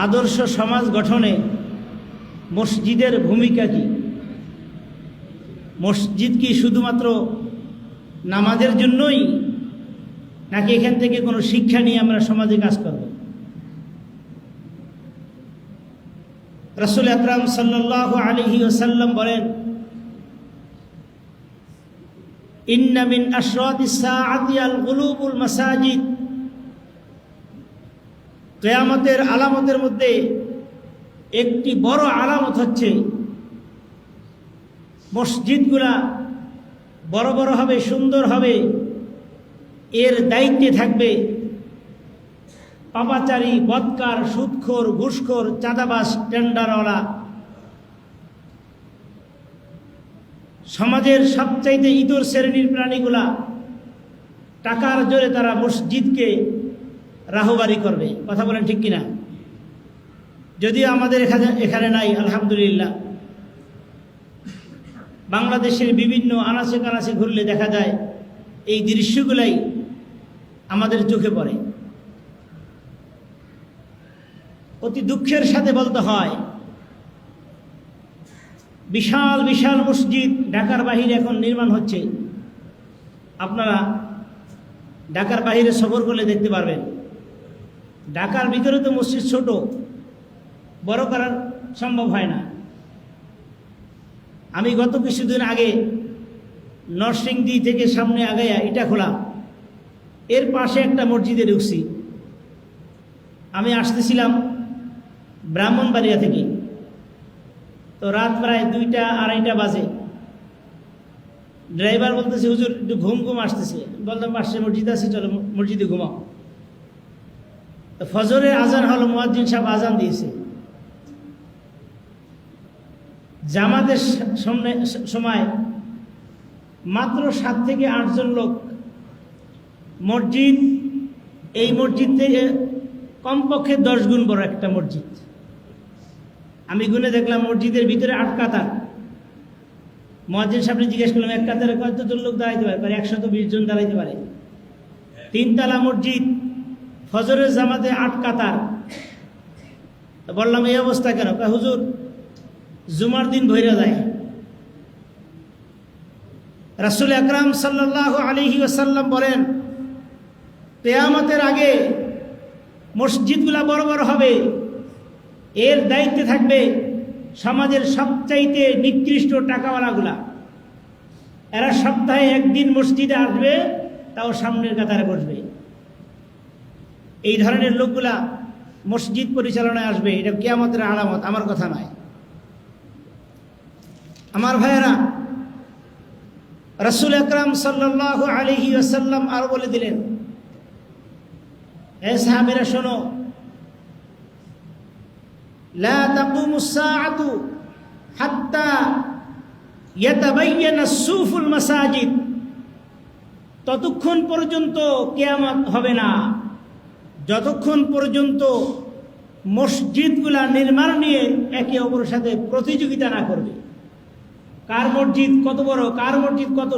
আদর্শ সমাজ গঠনে মসজিদের ভূমিকা কি? মসজিদ কি শুধুমাত্র নামাজের জন্যই, নাকি এখান থেকে কোনো শিক্ষা নিয়ে আমরা সমাজে কাজ করব? রাসূল আকরাম সাল্লাল্লাহু আলাইহি ওয়াসাল্লাম বলেন, ইন্না মিন আশরাতিস সাআতি আল গুলুবুল মাসাজিদ। কিয়ামতের আলামতের মধ্যে একটি বড় আলামত হচ্ছে মসজিদগুলা বড় বড় হবে, সুন্দর হবে। এর দায়িত্বে থাকবে পাপাচারী, বদকার, সুদখোর, ঘুষখোর, চাঁদাবাজ, টেন্ডারওয়ালা। সমাজের সবচাইতে ইতর শ্রেণীর প্রাণীগুলা টাকার জোরে তারা মসজিদকে রাহুবারি করবে। কথা বলেন ঠিক কিনা? যদিও আমাদের এখানে নাই, আলহামদুলিল্লাহ। বাংলাদেশের বিভিন্ন আনাচে কানাচে ঘুরলে দেখা যায় এই দৃশ্যগুলাই আমাদের চোখে পড়ে। অতি দুঃখের সাথে বলতে হয়, বিশাল বিশাল মসজিদ ঢাকার বাহিরে এখন নির্মাণ হচ্ছে। আপনারা ঢাকার বাহিরে সফর করলে দেখতে পারবেন। ঢাকার ভিতরে তো মসজিদ ছোট, বড় করার সম্ভব হয় না। আমি গত কিছুদিন আগে নরসিংদী থেকে সামনে আগাইয়া ইটাখোলা, এর পাশে একটা মসজিদে ঢুকছি। আমি আসতেছিলাম ব্রাহ্মণবাড়িয়া থেকে, তো রাত প্রায় 2টা 2:30 বাজে। ড্রাইভার বলতেছে, হুজুর একটু ঘুম ঘুম আসতেছে। বললাম, পাশে মসজিদ আছে, চলো মসজিদে ঘুমাও। তো ফজরের আজান হলো, মুয়াজ্জিন সাহেব আজান দিয়েছে। জামাতের সময় মাত্র 7 থেকে 8 জন লোক মসজিদ। এই মসজিদ থেকে কমপক্ষে 10 গুণ বড় একটা মসজিদ। আমি গুনে দেখলাম মসজিদের ভিতরে 8 কাতার। মুয়াজ্জিন সাহেব জিজ্ঞেস করলাম, 1 কাতারে কতজন লোক দাঁড়াইতে পারে? 120 জন দাঁড়াইতে পারে। 3 তলা মসজিদ, ফজরের জামাতে 8 কাতার। বললাম, এই অবস্থা কেন? হুজুর জুমার দিন ভইরা যায়। রাসূল আকরাম সাল্লাল্লাহু আলাইহি ওয়াসাল্লাম বলেন, কিয়ামতের আগে মসজিদগুলা বড় বড় হবে। এর দায়িত্বে থাকবে সমাজের সবচাইতে নিকৃষ্ট টাকাওয়ালাগুলা। এরা সপ্তাহে 1 দিন মসজিদে আসবে, তাও সামনের কাতারে বসবে। এই ধরনের লোকগুলা মসজিদ পরিচালনায় আসবে। এটা কিয়ামতের আলামত, আমার কথা নয়। আমার ভাইয়েরা, রাসূল আকরাম সাল্লাল্লাহু আলাইহি ওয়াসাল্লাম আরো বলে দিলেন, হে সাহাবীরা শোনো, লা তাকুমুস সাআতু হাত্তা ইয়াতাবায়্যানা সুফুল মাসাজিদ। ততক্ষণ পর্যন্ত কিয়ামত হবে না যতক্ষণ পর্যন্ত মসজিদগুলা নির্মাণ নিয়ে একে অপরের সাথে প্রতিযোগিতা না করবে। কার মসজিদ কত বড়, কার মসজিদ কত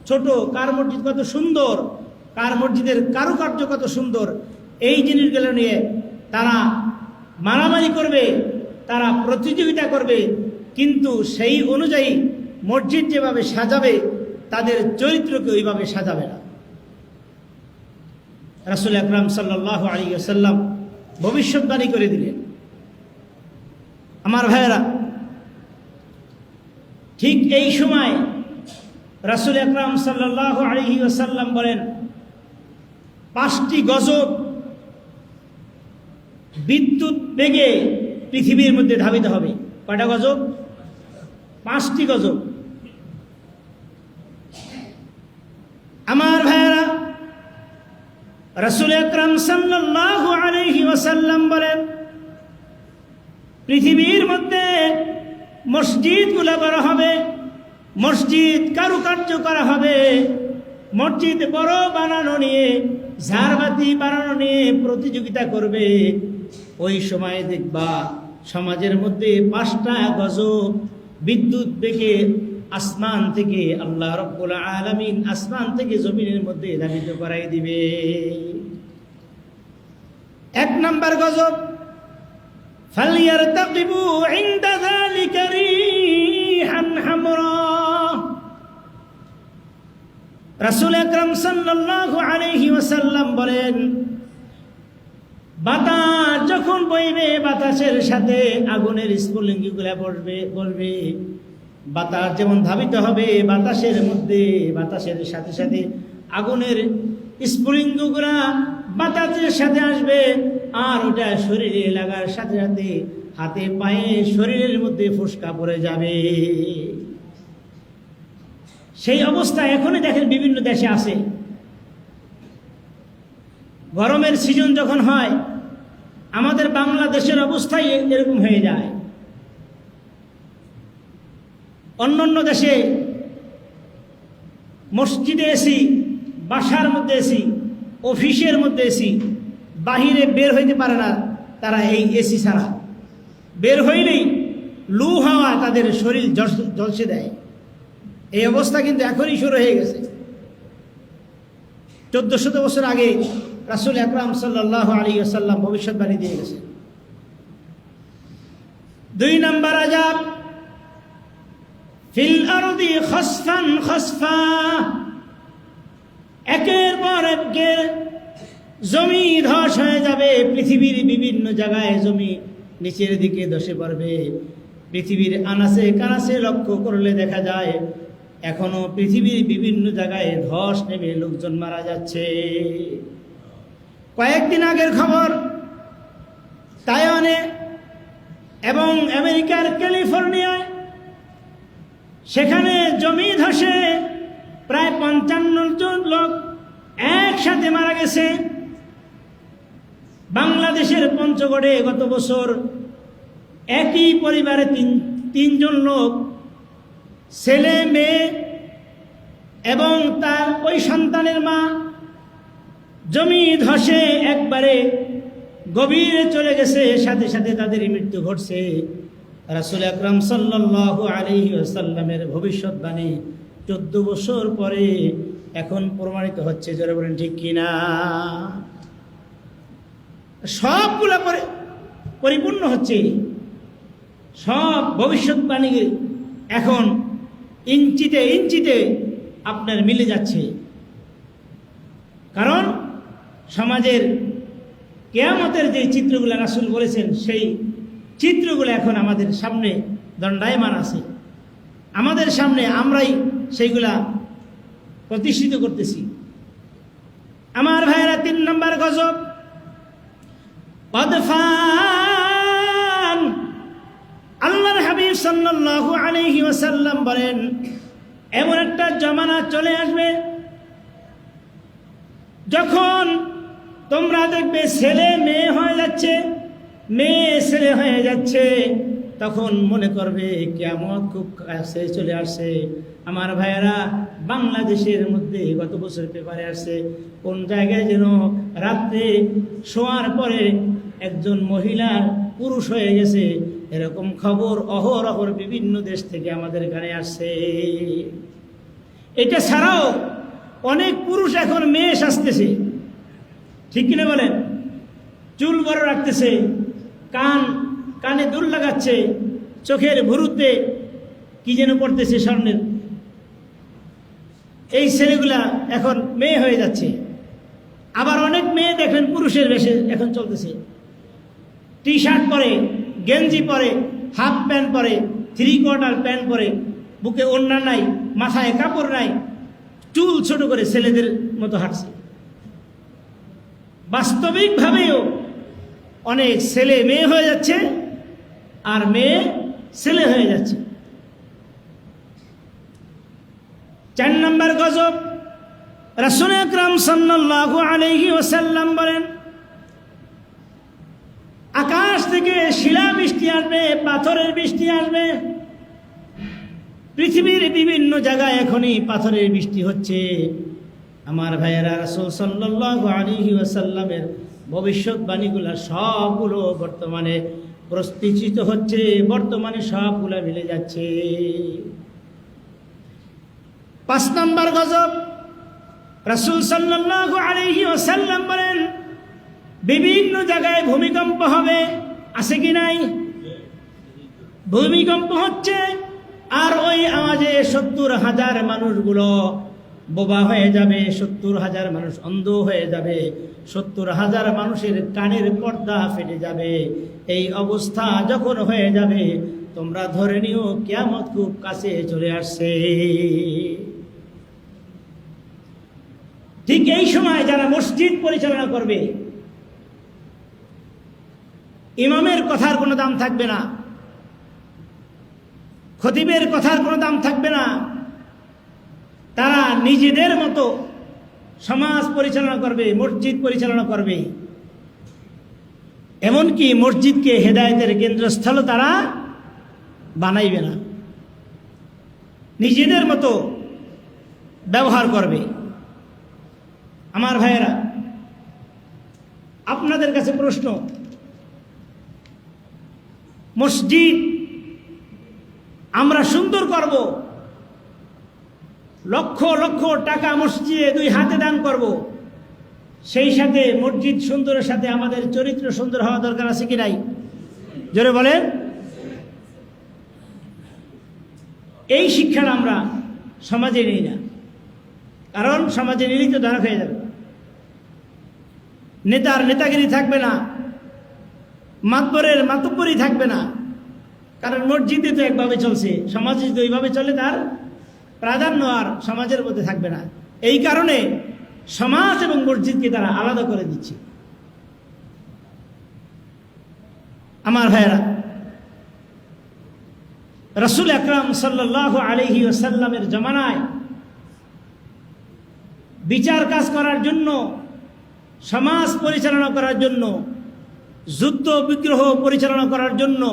ছোট, কার মসজিদ কত সুন্দর, কার মসজিদের কারুকার্য কত সুন্দর, এই জিনিসগুলো নিয়ে তারা মারামারি করবে, তারা প্রতিযোগিতা করবে। কিন্তু সেই অনুযায়ী মসজিদ যেভাবে সাজাবে, তাদের চরিত্রকে ওইভাবে সাজাবে না। রাসূল আকরাম সাল্লাল্লাহু আলাইহি ওয়াসাল্লাম ভবিষ্যৎবাণী করে দিলেন। আমার ভাইয়েরা, ঠিক এই সময় রাসূল আকরাম সাল্লাল্লাহু আলাইহি ওয়াসাল্লাম বলেন, 5টি গজব বিদ্যুৎ বেগে পৃথিবীর মধ্যে ধাবিত হবে। কয়টা গজব? 5টি গজব। আমার ভাইয়েরা, রাসূল আকরাম সাল্লাল্লাহু আলাইহি ওয়াসাল্লাম বলেন, পৃথিবীর মধ্যে মসজিদগুলো বড় হবে, মসজিদ কারুকার্য করা হবে, মসজিদ বড় বানানো নিয়ে, ঝাড়বাতি বানানো নিয়ে প্রতিযোগিতা করবে। ওই সময় দেখবা সমাজের মধ্যে 5টা গজব বিদ্যুৎ বেগে আসমান থেকে, আল্লাহ রাব্বুল আলামিন আসমান থেকে জমিনের মধ্যে ধাবিত করাই দিবে। 1 নম্বর গজব, ফালইয়ারতাকিবু ইনদা যালিকা রিহান হামরা। রাসূল আকরাম সাল্লাল্লাহু আলাইহি ওয়াসাল্লাম বলেন, বাতাস যখন বইবে, বাতাসের সাথে আগুনের স্ফুলিঙ্গগুলা বসবে। বাতাস যেমন ধাবিত হবে বাতাসের মধ্যে, বাতাসের সাথে সাথে আগুনের স্ফুলিঙ্গগুলা বাতাসের সাথে আসবে, আর ওটা শরীরে লাগার সাথে সাথে হাতে পায়ে শরীরের মধ্যে ফুসকা পড়ে যাবে। সেই অবস্থা এখনই দেখেন বিভিন্ন দেশে আছে। গরমের সিজন যখন হয়, আমাদের বাংলাদেশের অবস্থাই এরকম হয়ে যায়। অন্যান্য দেশে মসজিদে এসি, বাসার মধ্যে এসি, অফিসের মধ্যে এসি, বাহিরে বের হইতে পারে না তারা এই এসি ছাড়া। বের হইলেই লু হাওয়া তাদের শরীর ঝলসে দেয়। এই অবস্থা কিন্তু এখনই শুরু হয়ে গেছে। 1400 বছর আগে রাসূল আকরাম সাল্লাল্লাহু আলাইহি ওয়াসাল্লাম ভবিষ্যৎবাণী দিয়ে গেছেন। 2 নম্বর আযাব, ফিল আরদি খাসফান খাসফা, একের পর এক জমি ধস হয়ে যাবে। পৃথিবীর বিভিন্ন জায়গায় জমি নিচের দিকে ধসে পড়বে। পৃথিবীর আনাচে কানাচে লক্ষ্য করলে দেখা যায় এখনো পৃথিবীর বিভিন্ন জায়গায় ধস নেমে লোকজন মারা যাচ্ছে। কয়েকদিন আগের খবর, তাইওয়ানে এবং আমেরিকার ক্যালিফোর্নিয়ায়, সেখানে জমি ধসে প্রায় 55 জন লোক একসাথে মারা গেছে। বাংলাদেশের পঞ্চগড়ে গত বছর একই পরিবারে তিনজন লোক, ছেলে মেয়ে এবং তার ওই সন্তানের মা, জমি ধসে একবারে গভীরে চলে গেছে, সাথে সাথে তাদের মৃত্যু ঘটছে। রাসূল আকরাম সাল্লাল্লাহু আলাইহি ওয়াসাল্লামের ভবিষ্যৎবাণী 14 বছর পরে এখন প্রমাণিত হচ্ছে। যারা বলেন ঠিক কিনা? সবগুলা পরিপূর্ণ হচ্ছে। সব ভবিষ্যৎবাণী এখন ইঞ্চিতে ইঞ্চিতে আপনার মিলে যাচ্ছে। কারণ সমাজের কিয়ামতের যে চিত্রগুলো রাসূল বলেছেন, সেই চিত্রগুলো এখন আমাদের সামনে দণ্ডায়মান আছে। আমাদের সামনে আমরাই সেইগুলা প্রতিষ্ঠিত করতেছি। আমার ভাইয়েরা, 3 নম্বর গজব, কদফান। আল্লাহর হাবিব সাল্লাল্লাহু আলাইহি ওয়াসাল্লাম বলেন, এমন একটা জমানা চলে আসবে যখন তোমরা দেখবে ছেলে মেয়ে হয়ে যাচ্ছে, মেয়ে ছেলে হয়ে যাচ্ছে, তখন মনে করবে কিয়ামত খুব কাছে চলে আসছে। আমার ভাইয়েরা, বাংলাদেশের মধ্যে গত বছর পেপারে আসছে, কোন জায়গায় যেন রাত্রে শোয়ার পরে একজন মহিলা পুরুষ হয়ে গেছে, এরকম খবর অহরহ বিভিন্ন দেশ থেকে আমাদের এখানে আসছে। এটা ছাড়াও অনেক পুরুষ এখন মেয়ে সাজতেছে, ঠিক কিনা বলেন? চুল বড় রাখতেছে, কানে দুল লাগাচ্ছে, চোখের ভুরুতে কি যেন পড়তেছে স্বর্ণের। এই ছেলেগুলা এখন মেয়ে হয়ে যাচ্ছে। আবার অনেক মেয়ে দেখেন পুরুষের বেশে এখন চলতেছে। টি শার্ট পরে, গেঞ্জি পরে, হাফ প্যান্ট পরে, 3/4 প্যান্ট পরে, বুকে ওড়না নাই, মাথায় কাপড় নাই, চুল ছোট করে ছেলেদের মতো হাঁটছে। বাস্তবিকভাবেও অনেক ছেলে মেয়ে হয়ে যাচ্ছে, আর মেয়ে ছেলে হয়ে যাচ্ছে। 4 নম্বর গজব, রাসূল আকরাম সাল্লাল্লাহু আলাইহি ওয়াসাল্লাম বলেন, আকাশ থেকে শিলা বৃষ্টি আসবে, পাথরের বৃষ্টি আসবে। পৃথিবীর বিভিন্ন জায়গায় এখনই পাথরের বৃষ্টি হচ্ছে। আমার ভাইয়েরা, রাসূল সাল্লাল্লাহু আলাইহি ওয়াসাল্লামের ভবিষ্যৎবাণীগুলো সবগুলো বর্তমানে প্রস্তুত হচ্ছে, বর্তমানে সবগুলো মিলে যাচ্ছে। 5 নম্বর গজব, রাসূল সাল্লাল্লাহু আলাইহি ওয়াসাল্লাম বলেন, বিভিন্ন জায়গায় ভূমিকম্প হবে, আছে কি নাই? ভূমিকম্প হচ্ছে আর ওই আওয়াজে 70,000 মানুষগুলো বোবা হয়ে যাবে, 70,000 মানুষ অন্ধ হয়ে যাবে, 70,000 মানুষের কানের পর্দা ফেটে যাবে। এই অবস্থা যখন হয়ে যাবে তোমরা ধরে নিও কিয়ামত খুব কাছে চলে আসছে। ঠিক এই সময় যারা মসজিদ পরিচালনা করবে, ইমামের কথার কোনো দাম থাকবে না, খতিবের কথার কোনো দাম থাকবে না। তারা নিজেদের মতো সমাজ পরিচালনা করবে, মসজিদ পরিচালনা করবে। এমনকি মসজিদকে হেদায়েতের কেন্দ্রস্থল তারা বানাইবে না, নিজেদের মতো ব্যবহার করবে। আমার ভাইয়েরা, আপনাদের কাছে প্রশ্ন, মসজিদ আমরা সুন্দর করব, লক্ষ লক্ষ টাকা মসজিদে 2 হাতে দান করব, সেই সাথে মসজিদ সুন্দরের সাথে আমাদের চরিত্র সুন্দর হওয়া দরকার আছে কি নাই? জোরে বলেন। এই শিক্ষাটা আমরা সমাজে নিই না, কারণ সমাজে নিলেই তো ধরা হয়ে যাবে। নেতার নেতাগিরি থাকবে না, মাতবরের মাতব্বরি থাকবে না, কারণ মসজিদে তো একভাবে চলছে, সমাজে যদি ওইভাবে চলে তার প্রাধান্য আর সমাজের মধ্যে থাকবে না। এই কারণে সমাজ এবং মসজিদকে তারা আলাদা করে দিচ্ছে। আমার ভাইয়েরা, রাসূল আকরাম সাল্লাল্লাহু আলাইহি ওয়াসাল্লামের জামানায় বিচার কাজ করার জন্য, সমাজ পরিচালনা করার জন্য, যুদ্ধ বিগ্রহ পরিচালনা করার জন্য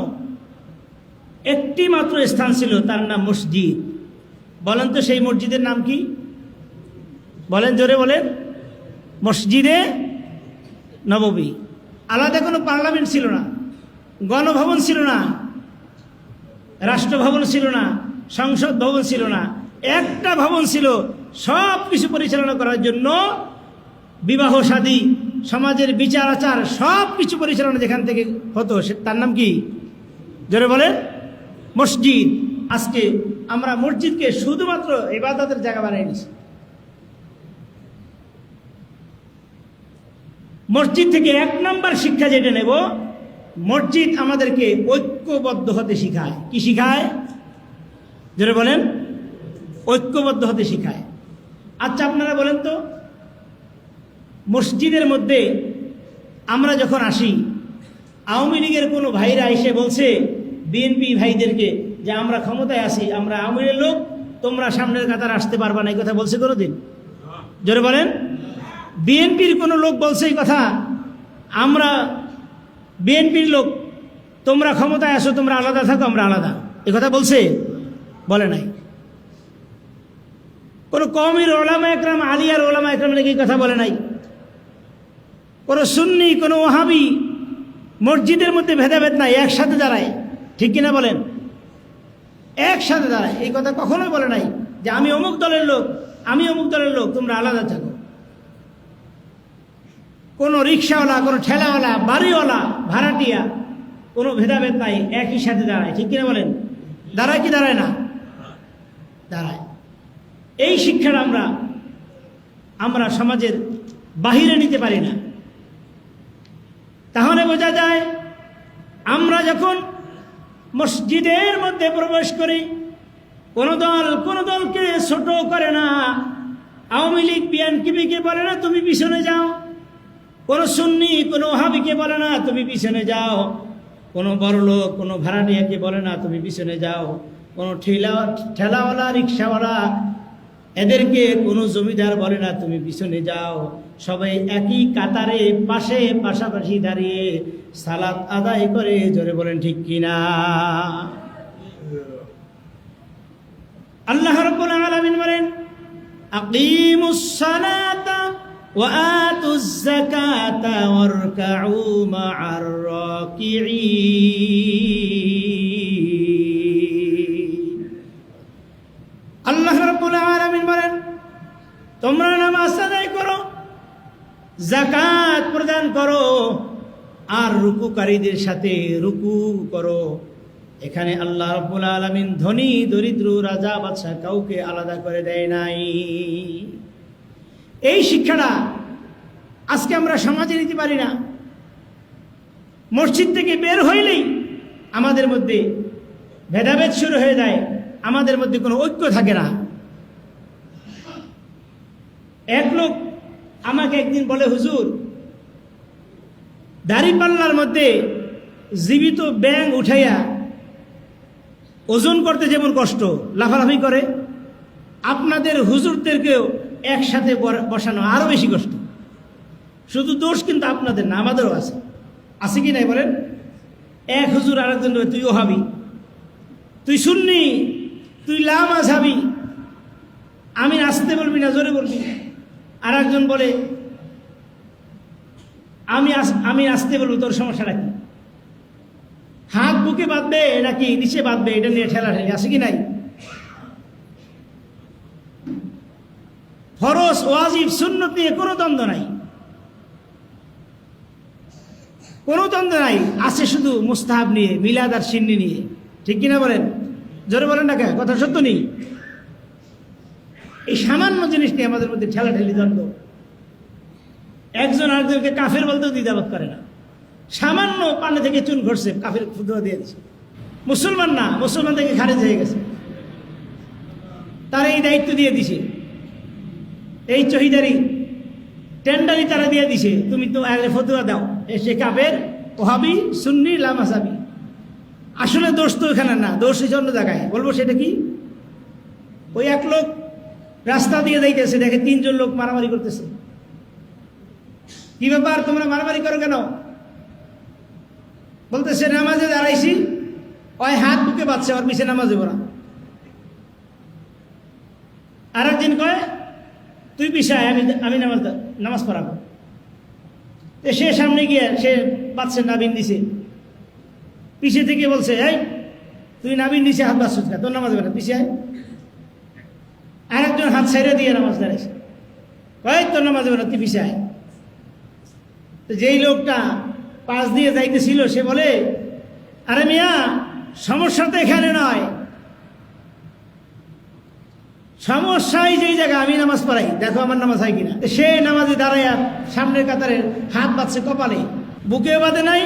একটি মাত্র স্থান ছিল, তার নাম মসজিদ। বলেন তো সেই মসজিদের নাম কি? বলেন, জোরে বলেন। মসজিদে নববী। আলাদা কোনো পার্লামেন্ট ছিল না, গণভবন ছিল না, রাষ্ট্রভবন ছিল না, সংসদ ভবন ছিল না। একটা ভবন ছিল সব কিছু পরিচালনা করার জন্য, বিবাহ শাদী, সমাজের বিচার আচার সব কিছু পরিচালনা যেখান থেকে হতো, তার নাম কি? জোরে বলেন, মসজিদ। আজকে আমরা মসজিদকে শুধুমাত্র ইবাদতের জায়গা বানিয়ে নিয়েছি। মসজিদ থেকে 1 নম্বর শিক্ষা যেটা নেব, মসজিদ আমাদেরকে ঐক্যবদ্ধ হতে শিখায়। কি শিখায়? জোরে বলেন। ঐক্যবদ্ধ হতে শিখায়। আচ্ছা, আপনারা বলেন তো, মসজিদের মধ্যে আমরা যখন আসি, আওয়ামী লীগের কোনো ভাইরা এসে বলছে বিএনপি ভাইদেরকে যে আমরা ক্ষমতায় আছি, আমরা আওয়ামী লীগের লোক, তোমরা সামনের কাতার আসতে পারবা না, এই কথা বলছে কোনোদিন? জোরে বলেন। বিএনপির কোনো লোক বলছে এই কথা? আমরা বিএনপির লোক, তোমরা ক্ষমতায় আসো, তোমরা আলাদা থাকো, আমরা আলাদা, এ কথা বলছে? বলে নাই। কোনো কওমের ওলামা একরাম, আলিয়ার ওলামা একরাম নাকি এই কথা বলে নাই। কোনো সুন্নি, কোনো ওহাবি মসজিদের মধ্যে ভেদাভেদ নাই, একসাথে দাঁড়ায়। ঠিক কিনা বলেন? একসাথে দাঁড়ায়, এই কথা কখনোই বলে নাই যে আমি অমুক দলের লোক, আমি অমুক দলের লোক, তোমরা আলাদা থাকো। কোনো রিক্সাওয়ালা, কোনো ঠেলাওয়ালা, বাড়িওয়ালা, ভাড়াটিয়া, কোনো ভেদাভেদ নাই, একই সাথে দাঁড়ায়। ঠিক কিনা বলেন? দাঁড়ায় কি দাঁড়ায় না? দাঁড়ায়। এই শিক্ষাটা আমরা সমাজের বাহিরে নিতে পারি না। তাহলে বোঝা যায়, আমরা যখন মসজিদের মধ্যে প্রবেশ করি, কোন দলকে ছোট করে না। আওয়ামী লীগ বিএনপিকে বলে না তুমি পিছনে যাও, কোন সুন্নি, কোন ওহাবিকে বলে না তুমি পিছনে যাও, কোন বড় লোক, কোন ভাড়াটিয়াকে বলে না তুমি পিছনে যাও, কোন ঠেলাওয়ালা, রিক্সাওয়ালা, এদেরকে কোনো জমিদার বলে না তুমি পিছনে যাও। সবাই একই কাতারে পাশাপাশি দাঁড়িয়ে সালাত আদায় করে। জোরে বলেন ঠিক কিনা? আল্লাহ রাব্বুল আলামিন বলেন, আকিমুস সালাতা ওয়া আতুজ যাকাতা ওয়ারকাউ মা'আর রাকিঈন। আল্লাহ রাব্বুল আলামিন বলেন, তোমরা নামাজ আদায় করো, যাকাত প্রদান করো, আর রুকুকারীদের সাথে রুকু করো। এখানে আল্লাহ রাব্বুল আলামিন ধনী দরিদ্র রাজা বাদশা কাউকে আলাদা করে দেয় নাই। এই শিক্ষাটা আজকে আমরা সমাজে নিতে পারি না। মসজিদ থেকে বের হইলেই আমাদের মধ্যে ভেদাভেদ শুরু হয়ে যায়, আমাদের মধ্যে কোনো ঐক্য থাকে না। এক লোক আমাকে একদিন বলে, হুজুর, দাড়িপাল্লার মধ্যে জীবিত ব্যাঙ উঠাইয়া ওজন করতে যেমন কষ্ট, লাফালাফি করে, আপনাদের হুজুরদেরকেও একসাথে বসানো আরো বেশি কষ্ট। শুধু দোষ কিন্তু আপনাদের না, আমাদেরও আছে। আছে কি নাই বলেন? এক হুজুর আরেকজন, তুই ওহাবি, তুই সুন্নি, তুই লা মাযহাবি, আমি আসতে বলবি না জোরে বলবি। আর একজন বলে আমি আসতে বলবো, তোর সমস্যাটা কি? হাত বুকে বাঁধবে নাকি নিচে বাঁধবে, এটা নিয়ে ঠেলাঠেলি আছে কি নাই? ফরজ ওয়াজিব সুন্নত নিয়ে কোনো দ্বন্দ্ব নাই, কোনো দ্বন্দ্ব নাই। আছে শুধু মুস্তাহাব নিয়ে, মিলাদ আর সিন্নি নিয়ে। ঠিক কিনা বলেন? জোরে বলেন না, কথা সত্য নেই। এই সামান্য জিনিস নিয়ে আমাদের মধ্যে ঠেলাঠেলি দ্বন্দ্ব। একজন আরেকজনকে কাফের বলতেও দ্বিধাবোধ করে না। সামান্য পানে থেকে চুন ঘটছে, কাফের ফুটবল দিয়ে দিচ্ছে। মুসলমান না, মুসলমান থেকে খারিজ হয়ে গেছে, তারা এই দায়িত্ব দিয়ে দিছে। এই চহিদারি টেন্ডারি তারা দিয়ে দিছে, তুমি তো ফতুয়া দাও। সে কাফের, ওহাবি, সুন্নি, লা মাযহাবি। আসলে দোষ তো এখানে না, দোষ এই অন্য জায়গায়। বলবো সেটা কি? ওই এক লোক রাস্তা দিয়ে যাইতেছে, দেখে তিনজন লোক মারামারি করতেছে। কি ব্যাপার, তোমরা মারামারি করো কেন? বলতেছে নামাজে দাঁড়াইছি, ওই হাত বুকে বাঁধছে, ওর পিছিয়ে নামাজ দেবো না। আর একদিন কয়, তুই পিছায়, আমি নামাজ পড়াবো। সে সামনে গিয়ে সে বাচ্চা নাবিন দিছে, পিছে থেকে বলছে, এই তুই নাবিন দিছে, হাত বাঁচছিস না, তোর নামাজ হবে না, পিছিয়ে। আরেকজন হাত ছাইড়ে দিয়ে নামাজ দাঁড়াইছে, কয় তোর নামাজ হবে না, তুই পিছিয়ে। তো যেই লোকটা পাশ দিয়ে যাইতেছিল সে বলে, আরে মিয়া, সমস্যা তো এখানে নয়, সমস্যাই যেই জায়গা আমি নামাজ পড়াই, দেখো আমার নামাজ হয় কিনা। সে নামাজে দাঁড়াইয়া সামনের কাতারে হাত বাঁধছে কপালে, বুকেও বাঁধে নাই,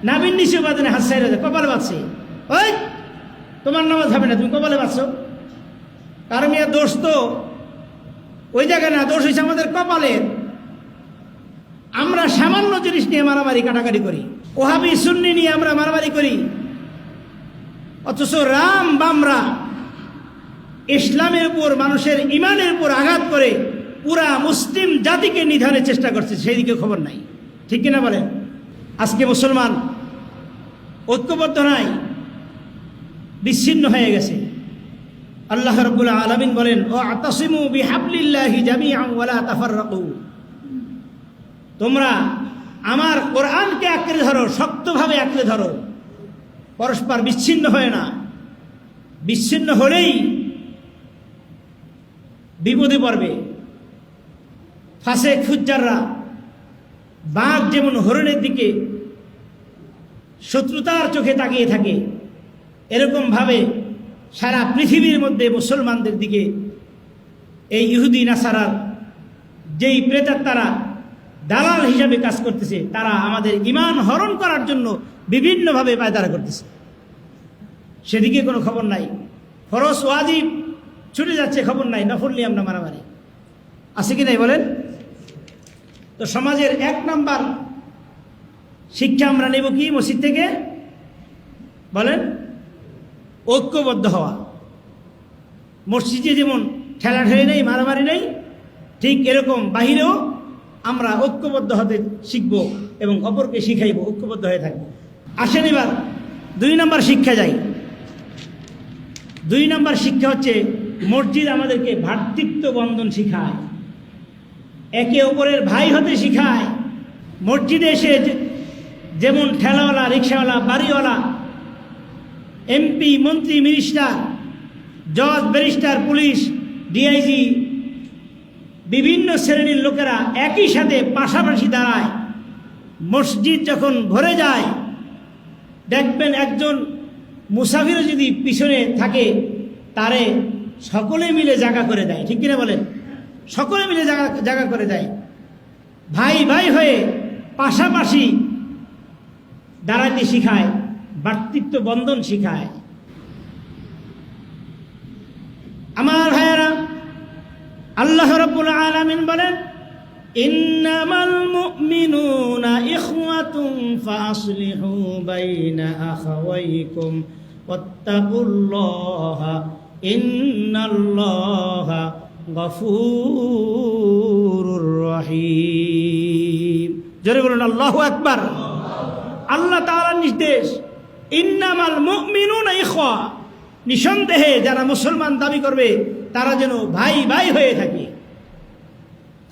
নাবিন নিচেও বাঁধে নাই, হাত সাইডে কপালে বাঁধছে। ওই তোমার নামাজ হবে না, তুমি কপালে বাঁধছো। কারণ মিয়া দোষ তো ওই জায়গায় না, দোষ হয়েছে আমাদের কপালের। আমরা সামান্য জিনিস নিয়ে মারামারি কাটাকাটি করি, ওহাবি সুন্নি নিয়ে আমরা মারামারি করি, অথচ রাম বামরা ইসলামের উপর, মানুষের ইমানের উপর আঘাত করে পুরা মুসলিম জাতিকে নিধনের চেষ্টা করছে, সেই দিকে খবর নাই। ঠিক কিনা বলেন? আজকে মুসলমান ঐক্যবদ্ধ নাই, বিচ্ছিন্ন হয়ে গেছে। আল্লাহ রাব্বুল আলামিন বলেন, ও আতাসিমু বিহাবলিল্লাহি জামিআন ওয়া লা তাফাররাকু, তোমরা আমার কোরআনকে আঁকড়ে ধরো, শক্তভাবে আঁকড়ে ধরো, পরস্পর বিচ্ছিন্ন হয় না। বিচ্ছিন্ন হলেই বিপদে পড়বে। ফাসেক ফুজ্জাররা বাঘ যেমন হরিণের দিকে শত্রুতার চোখে তাকিয়ে থাকে, এরকম ভাবে সারা পৃথিবীর মধ্যে মুসলমানদের দিকে এই ইহুদি নাসারার যেই প্রেতাত্মারা দালাল হিসাবে কাজ করতেছে, তারা আমাদের ঈমান হরণ করার জন্য বিভিন্নভাবে পায়তারা করতেছে। সেদিকে কোনো খবর নাই। ফরজ ওয়াজিব ছুটে যাচ্ছে, খবর নাই। নফল নিয়ে আমরা মারামারি, আছে কি নাই বলেন? তো সমাজের এক নাম্বার শিক্ষা আমরা নেব কি মসজিদ থেকে? বলেন, ঐক্যবদ্ধ হওয়া। মসজিদে যেমন ঠেলাঠেলি নেই, মারামারি নেই, ঠিক এরকম বাহিরেও আমরা ঐক্যবদ্ধ হতে শিখব এবং অপরকে শিখাইব, ঐক্যবদ্ধ হয়ে থাকবো। আসেন এবার 2 নম্বর শিক্ষা যাই। 2 নম্বর শিক্ষা হচ্ছে, মসজিদ আমাদেরকে ভ্রাতৃত্ব বন্ধন শিখায়, একে অপরের ভাই হতে শিখায়। মসজিদে এসে যেমন ঠেলাওয়ালা, রিক্সাওয়ালা, বাড়িওয়ালা, এমপি, মন্ত্রী, মিনিস্টার, জজ, ব্যারিস্টার, পুলিশ, ডিআইজি, বিভিন্ন শ্রেণীর লোকেরা একই সাথে পাশাপাশি দাঁড়ায়, মসজিদ যখন ভরে যায়, দেখবেন একজন মুসাফিরও যদি পিছনে থাকে তারে সকলে মিলে জায়গা করে দেয়, ঠিক কিনা বলেন? সকলে মিলে জায়গা করে দেয়। ভাই ভাই হয়ে পাশাপাশি দাঁড়াতে শিখায়, ভ্রাতৃত্ব বন্ধন শিখায়। আমার ভাইয়েরা, আল্লাহ রাব্বুল আলামিন বলেন, ইন্নামাল মুমিনুনা ইখওয়াতুন ফাসলিহু বাইনা আখাওয়াইকুম ওয়াত্তাকুল্লাহা ইন্নাল্লাহা গফুরুর রহিম। জোরে বলুন আল্লাহু আকবার। আল্লাহ তাআলার নির্দেশ, ইন্নামাল মুমিনুনা ইখওয়া, নিঃসন্দেহে যারা মুসলমান দাবি করবে তারা যেন ভাই ভাই হয়ে থাকে।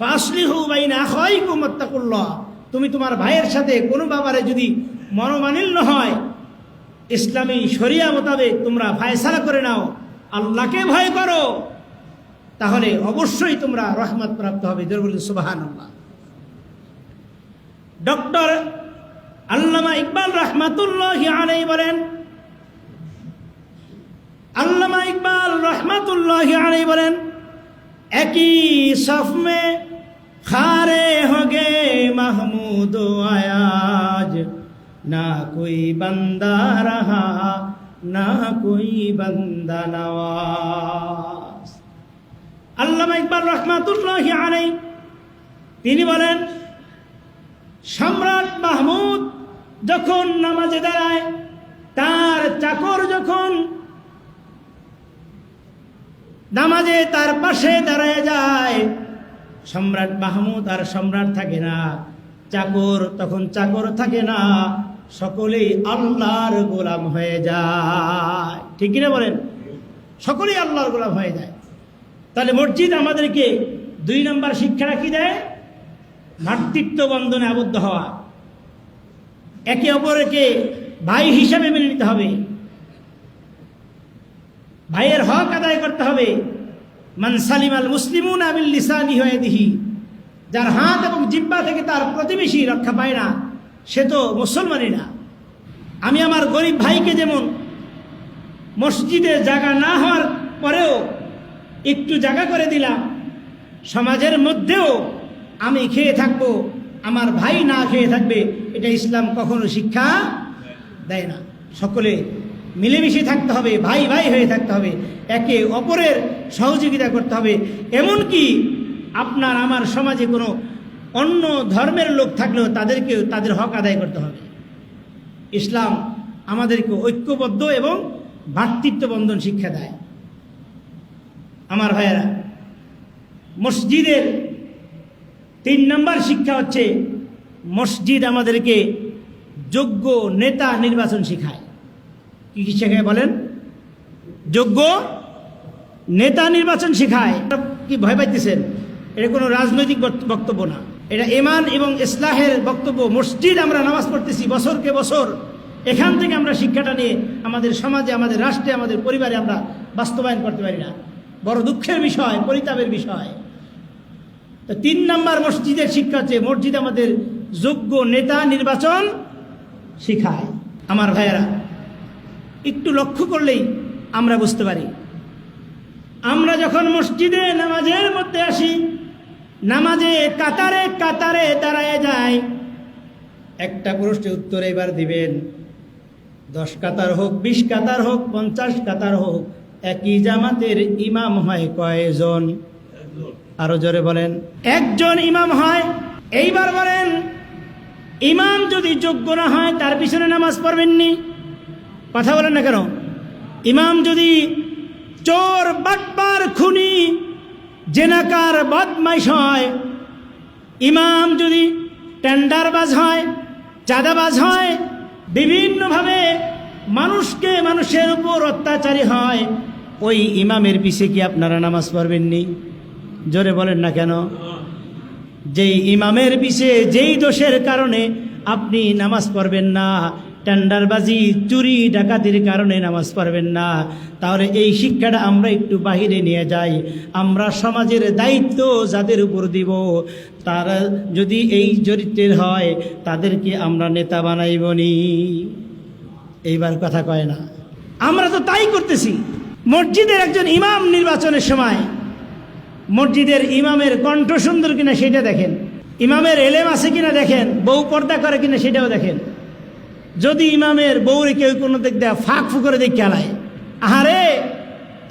ফাসলিহু বাইনা আখাওয়াইকুম ওয়াত্তাকুল্লাহ, তুমি তোমার ভাইয়ের সাথে কোনো ব্যাপারে যদি মনোমালিন্য হয়, ইসলামী শরিয়া মোতাবেক তোমরা ফায়সালা করে নাও, আল্লাহকে ভয় করো, তাহলে অবশ্যই তোমরা রহমত প্রাপ্ত হবে। জোরে বলুন সুবহানাল্লাহ। ডক্টর আল্লামা ইকবাল রহমাতুল্লাহি আলাইহি বলেন, আল্লামা ইকবাল রহমাতুল্লাহি আলাইহি বলেন, একই সফ মে খারে হোগে মাহমুদ আয়াজ, না কোই বান্দা রহা না কোই বান্দা নওয়াজ। আল্লামা ইকবাল রহমাতুল্লাহি আলাইহি তিনি বলেন, সম্রাট মাহমুদ যখন নামাজে দাঁড়ায়, তার চাকর যখন নামাজে তার পাশে দাঁড়ায় যায়, সম্রাট মাহমুদ আর সম্রাট থাকে না, চাকর তখন চাকর থাকে না, সকলেই আল্লাহর গোলাম হয়ে যায়। ঠিক কিনা বলেন? সকলেই আল্লাহর গোলাম হয়ে যায়। তাহলে মসজিদ আমাদেরকে 2 নম্বর শিক্ষাটা কি দেয়? ভ্রাতৃত্ব বন্ধনে আবদ্ধ হওয়া, একে অপরকে ভাই হিসাবে মেনে নিতে হবে, ভাইয়ের হক আদায় করতে হবে। মান সালিমাল মুসলিমুনা মিন লিসানিহি ওয়া ইয়াদিহি, যার হাত এবং জিহ্বা থেকে তার প্রতিবেশী রক্ষা পায় না, সে তো মুসলমানই না। আমি আমার গরিব ভাইকে যেমন মসজিদে জায়গা না হওয়ার পরেও একটু জায়গা করে দিলাম, সমাজের মধ্যেও আমি খেয়ে থাকবো, আমার ভাই না খেয়ে থাকবে, এটা ইসলাম কখনো শিক্ষা দেয় না। সকলে মিলেমিশে থাকতে হবে, ভাই ভাই হয়ে থাকতে হবে, একে অপরের সহযোগিতা করতে হবে। এমনকি আপনার আমার সমাজে কোনো অন্য ধর্মের লোক থাকলেও তাদেরকেও তাদের হক আদায় করতে হবে। ইসলাম আমাদেরকে ঐক্যবদ্ধ এবং ভ্রাতৃত্ব বন্ধন শিক্ষা দেয়। আমার ভাইয়েরা, মসজিদের 3 নম্বর শিক্ষা হচ্ছে, মসজিদ আমাদেরকে যোগ্য নেতা নির্বাচন শেখায়। কি কি শেখায় বলেন? যোগ্য নেতা নির্বাচন শেখায়। কি ভয় পাইতেছেন? এটা কোনো রাজনৈতিক বক্তব্য না, এটা ঈমান এবং ইসলাহের বক্তব্য। মসজিদ আমরা নামাজ পড়তেছি বছরকে বছর, এখান থেকে আমরা শিক্ষাটা নিয়ে আমাদের সমাজে, আমাদের রাষ্ট্রে, আমাদের পরিবারে আমরা বাস্তবায়ন করতে পারি না। বড় দুঃখের বিষয়, পরিতাপের বিষয়। তো 3 নম্বর মসজিদের শিক্ষা হচ্ছে, মসজিদ আমাদের যোগ্য নেতা নির্বাচন শিখায়। আমার ভাইয়েরা, একটু লক্ষ্য করলেই আমরা বুঝতে পারি, আমরা যখন মসজিদে নামাজের মধ্যে আসি, নামাজে কাতারে কাতারে দাঁড়ায় যায়, একটা প্রশ্নের উত্তর এবার দিবেন। 10 কাতার হোক, 20 কাতার হোক, 50 কাতার হোক, একই জামাতের ইমাম হয় কয়জন? আরো জোরে বলেন। একজন ইমাম হয়। এইবার বলেন, ইমাম যদি যোগ্য না হয় তার পিছনে নামাজ পড়বেননি? কথা বলেন না কেন? ইমাম যদি চোর, বাটপার, খুনি, জেনাকার, বদমাইশ হয়, ইমাম যদি টেন্ডারবাজ হয়, চাঁদাবাজ হয়, বিভিন্নভাবে মানুষের উপর অত্যাচারী হয়, ওই ইমামের পিছে কি আপনারা নামাজ পড়বেননি? জোরে বলেন না কেন? যেই ইমামের পিছে যেই দোষের কারণে আপনি নামাজ পড়বেন না, টেন্ডারবাজি চুরি ডাকাতির কারণে নামাজ পড়বেন না। তাহলে এই শিক্ষাটা আমরা একটু বাহিরে নিয়ে যাই। আমরা সমাজের দায়িত্ব যাদের উপর দিব, তারা যদি এই চরিত্রের হয়, তাদেরকে আমরা নেতা বানাইবনি। এইবার কথা কয় না, আমরা তো তাই করতেছি। মসজিদের একজন ইমাম নির্বাচনের সময় মসজিদের ইমামের কণ্ঠ সুন্দর কিনা সেটা দেখেন, ইমামের এলেম আছে কিনা দেখেন, বউ পর্দা করে কিনা সেটাও দেখেন। যদি ইমামের বউরে কেউ কোনো দিক দেয় ফাঁক ফু করে দেখে আলায়, আহারে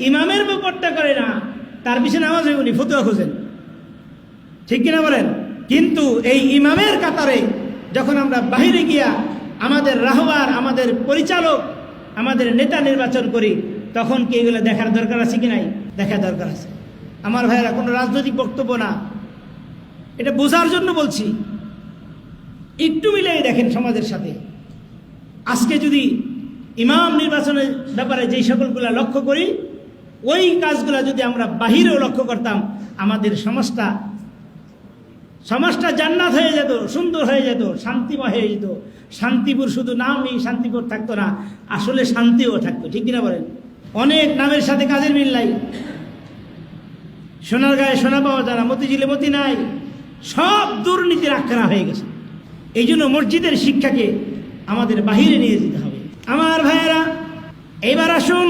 ইমামের বউ পর্দা করে না, তার পিছনে নামাজ হইবনি, ফতুয়া খুঁজেন, ঠিক কিনা বলেন? কিন্তু এই ইমামের কাতারে যখন আমরা বাহিরে গিয়া আমাদের রাহবার, আমাদের পরিচালক, আমাদের নেতা নির্বাচন করি, তখন কি এগুলো দেখার দরকার আছে কি নাই? দেখার দরকার আছে। আমার ভাইয়েরা, কোনো রাজনৈতিক বক্তব্য না, এটা বোঝার জন্য বলছি। একটু মিলিয়ে দেখেন সমাজের সাথে। আজকে যদি ইমাম নির্বাচনের ব্যাপারে যেই সকলগুলা লক্ষ্য করি, ওই কাজগুলা যদি আমরা বাহিরেও লক্ষ্য করতাম, আমাদের সমাজটা জান্নাত হয়ে যেত, সুন্দর হয়ে যেত, শান্তিময় হয়ে যেত। শান্তিপুর শুধু নামই শান্তিপুর থাকতো না, আসলে শান্তিও থাকতো, ঠিক কিনা বলেন? অনেক নামের সাথে কাজের মিল নাই। সোনার গায়ে সোনা পাওয়া যায় না, মতিঝিলে মতি নাই, সব দুর্নীতির আখ্যানা হয়ে গেছে। এই জন্য মসজিদের শিক্ষাকে আমাদের বাহিরে নিয়ে যেতে হবে। আমার ভাইয়েরা, এবার আসুন,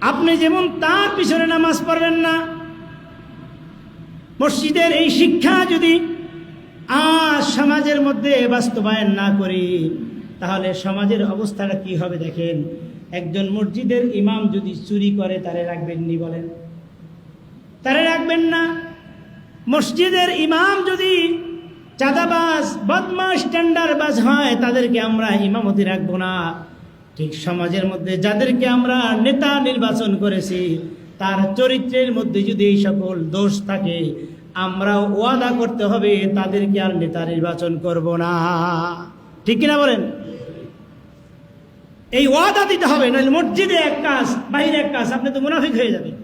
আপনি যেমন তার পিছনে নামাজ পড়বেন না, মসজিদের এই শিক্ষা যদি আজ সমাজের মধ্যে বাস্তবায়ন না করি, তাহলে সমাজের অবস্থাটা কি হবে দেখেন। একজন মসজিদের ইমাম যদি চুরি করে, তারে রাখবেন নি? বলেন, তারে রাখবেন না। মসজিদের ইমাম যদি চাঁদাবাজ, বদমাশ, টেন্ডারবাজ হয়, তাদেরকে আমরা ইমামতি রাখবো না। ঠিক সমাজের মধ্যে যাদেরকে আমরা নেতা নির্বাচন করেছি, তার চরিত্রের মধ্যে যদি এই সকল দোষ থাকে, আমরা ওয়াদা করতে হবে তাদেরকে আর নেতা নির্বাচন করব না, ঠিক কিনা বলেন? এই ওয়াদা দিতে হবে, নইলে মসজিদে এক কাজ, বাইরে এক কাজ, আপনি তো মুনাফিক হয়ে যাবেন।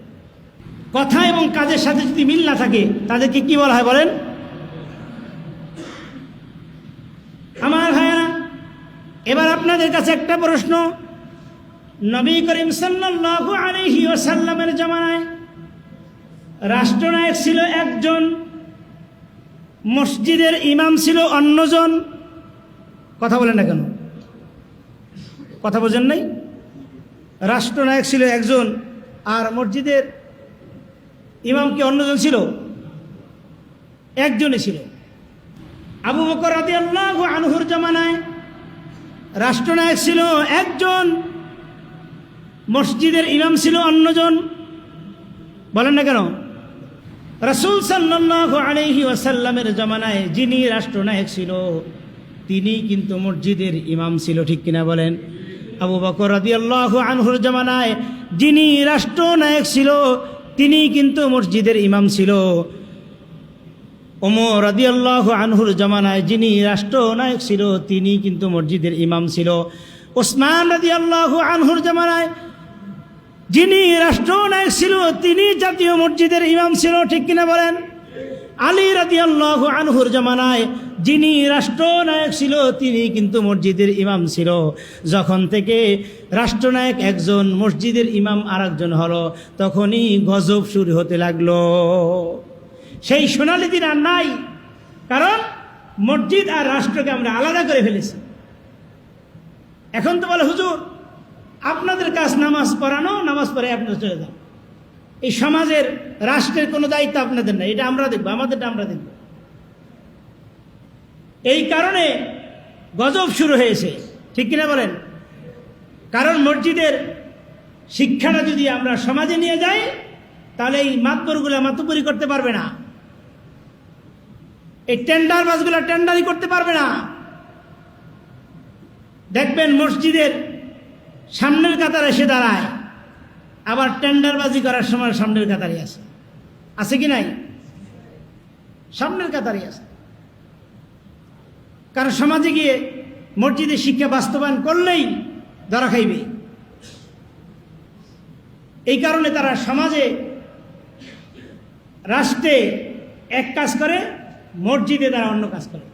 কথা এবং কাজের সাথে যদি মিল না থাকে, তাদেরকে কি বলা হয় বলেন? আমার ভাইয়েরা, এবার আপনাদের কাছে একটা প্রশ্ন। নবী করিম সাল্লাল্লাহু আলাইহি ওয়াসাল্লামের জামানায় রাষ্ট্রনায়ক ছিল একজন, মসজিদের ইমাম ছিল অন্যজন। কথা বলেন না কেন? কথা বোঝেন নাই? রাষ্ট্রনায়ক ছিল একজন, আর মসজিদের ইমাম কি অন্যজন ছিল? একজনই ছিল। আবু বকর রাদিয়াল্লাহু আনহুর জামানায় রাষ্ট্রনায়ক ছিল একজন, মসজিদের ইমাম ছিল অন্যজন। বলেন না কেন? রাসূল সাল্লাল্লাহু আলাইহি ওয়াসাল্লামের জামানায় যিনি রাষ্ট্রনায়ক ছিল, তিনি কিন্তু মসজিদের ইমাম ছিল, ঠিক কিনা বলেন? আবু বকর রাদিয়াল্লাহু আনহুর জামানায় যিনি রাষ্ট্রনায়ক ছিল, তিনি কিন্তু মসজিদের ইমাম ছিল। ওমর রাদিয়াল্লাহু আনহুর জামানায় যিনি রাষ্ট্রনায়ক ছিল, তিনি কিন্তু মসজিদের ইমাম ছিল। ওসমান রাদিয়াল্লাহু আনহুর জামানায় যিনি রাষ্ট্রনায়ক ছিল, তিনি জাতীয় মসজিদের ইমাম ছিল, ঠিক কিনা বলেন? আলী রাদিয়াল্লাহু আনহুর জামানায় যিনি রাষ্ট্রনায়ক ছিল, তিনি কিন্তু মসজিদের ইমাম ছিল। যখন থেকে রাষ্ট্রনায়ক একজন, মসজিদের ইমাম আর একজন হলো, তখনই গজব শুরু হতে লাগলো। সেই সোনালী দিন আর নাই, কারণ মসজিদ আর রাষ্ট্রকে আমরা আলাদা করে ফেলেছি। এখন তো বলে, হুজুর আপনাদের কাজ নামাজ পড়ানো, নামাজ পড়ে আপনারা চলে যান, এই সমাজের রাষ্ট্রের কোনো দায়িত্ব আপনাদের নাই, এটা আমরা দেখবো, আমাদেরটা আমরা দেখব। এই কারণে গজব শুরু হয়েছে, ঠিক কিনা বলেন? কারণ মসজিদের শিক্ষাটা যদি আমরা সমাজে নিয়ে যাই, তাহলে এই মাতবরগুলা মাতুবরি করতে পারবে না, এই টেন্ডারবাজগুলা টেন্ডারি করতে পারবে না। দেখবেন মসজিদের সামনের কাতারে এসে দাঁড়ায়, আবার টেন্ডারবাজি করার সময় সামনের কাতারে আছে কি নাই? সামনের কাতারে আছে। কারণ সমাজে গিয়ে মসজিদের শিক্ষা বাস্তবায়ন করলেই ধরা খাইবে। এই কারণে তারা সমাজে, রাষ্ট্রে এক কাজ করে, মসজিদে তারা অন্য কাজ করে।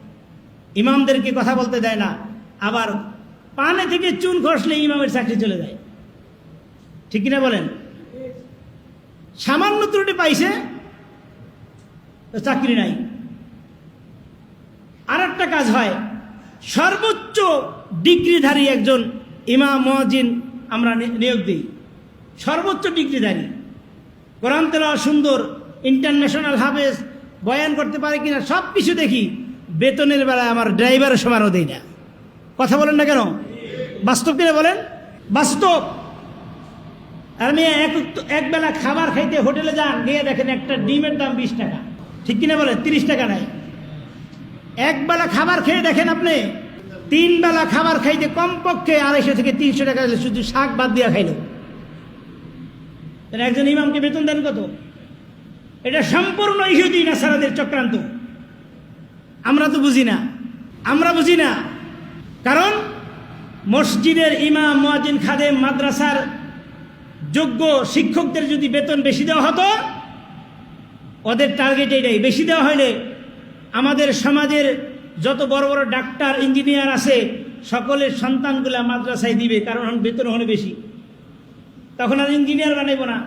ইমামদেরকে কথা বলতে দেয় না, আবার পানে থেকে চুন খসলে ইমামের চাকরি চলে যায়, ঠিক কিনা বলেন? সামান্য ত্রুটি পাইছে, চাকরি নাই। আর একটা কাজ হয়, সর্বোচ্চ ডিগ্রিধারী একজন ইমাম মুয়াজ্জিন আমরা নিয়োগ দিই, সর্বোচ্চ ডিগ্রিধারী, কোরআন তেলাওয়াত সুন্দর, ইন্টারন্যাশনাল হাফেজ, বয়ান করতে পারে কিনা সব কিছু দেখি। বেতনের বেলায় আমার ড্রাইভারের সমানও দেই না। কথা বলেন না কেন? বাস্তব কিনা বলেন? বাস্তব। আর আমি এক বেলা খাবার খাইতে হোটেলে যান, গিয়ে দেখেন একটা ডিমের দাম 20 টাকা, ঠিক কিনা বলেন? 30 টাকা নাই। এক বেলা খাবার খেয়ে দেখেন আপনি 3 বেলা খাবার খাইতে কমপক্ষে 250 থেকে 300 টাকা, শুধু শাক বাদ দিয়া খাইল। একজন ইমামকে বেতন দেন কত? এটা সম্পূর্ণ ইহুদি নাসারাদের চক্রান্ত। আমরা তো বুঝি না, আমরা বুঝি না। কারণ মসজিদের ইমাম, মুয়াজ্জিন, খাদেম, মাদ্রাসার যোগ্য শিক্ষকদের যদি বেতন বেশি দেওয়া হতো, ওদের টার্গেট এটাই। বেশি দেওয়া হলে আমাদের সমাজের যত বড় বড় ডাক্তার, ইঞ্জিনিয়ার আছে, সকলের সন্তানগুলা মাদ্রাসায় দিবে, কারণ বেতন হলে বেশি। তখন আর ইঞ্জিনিয়ার বানাইব না।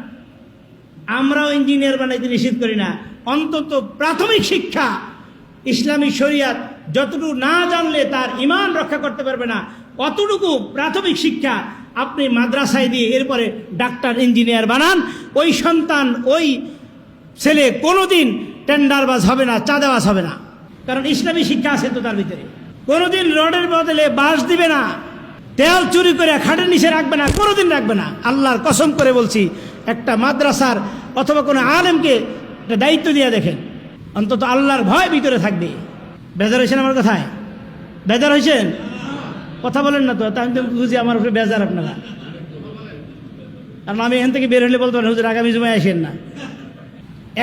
আমরাও ইঞ্জিনিয়ার বানাইতে নিষেধ করি না, অন্তত প্রাথমিক শিক্ষা ইসলামী শরিয়াত যতটুকু না জানলে তার ঈমান রক্ষা করতে পারবে না, অতটুকু প্রাথমিক শিক্ষা আপনি মাদ্রাসায় দিয়ে এরপরে ডাক্তার, ইঞ্জিনিয়ার বানান। ওই সন্তান, ওই ছেলে কোনোদিন টেন্ডারবাজ হবে না, চাঁদাবাজ হবে না, কারণ ইসলামী শিক্ষা আছে তো তার ভিতরে। কোনোদিন রডের বদলে বাঁশ দিবে না, তেল চুরি করে খাটের নিচে রাখবে না, কোনোদিন রাখবে না। আল্লাহর কসম করে বলছি, একটা মাদ্রাসার অথবা কোনো আলেমকে একটা দায়িত্ব দিয়ে দেখেন, অন্তত আল্লাহর ভয় ভিতরে থাকবে। বেজার হয়েছেন আমার কথায়? বেজার হয়েছেন? কথা বলেন না তো, আমি তো বুঝি আমার উপরে বেজার আপনারা। কারণ আমি এখান থেকে বের হলে বলতে পারেন, হুজুর আগামী জুমায় আসেন না।